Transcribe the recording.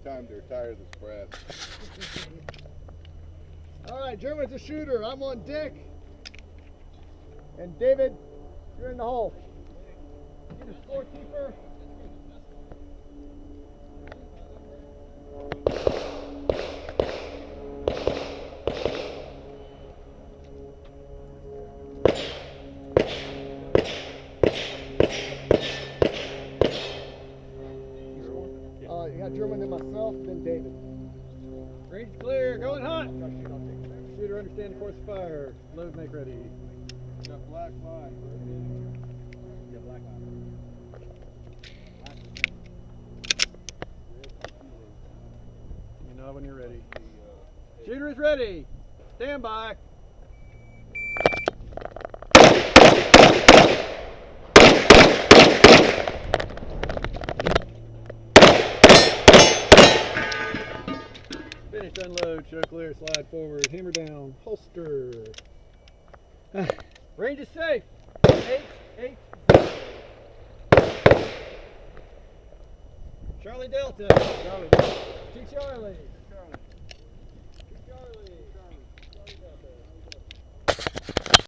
time to retire this brat. All right, Jerwin's a shooter. I'm on deck. And David, you're in the hole. You're the scorekeeper. You got Jerwin and myself, then David. Range clear, going hot. Shooter, understand the course of fire. Load, make ready. Got black line. Yeah, black line. You know when you're ready. Shooter is ready. Stand by. Finish, unload, show clear, slide forward, hammer down, holster. Range is safe. 8-8. Charlie Delta. Charlie. Charlie.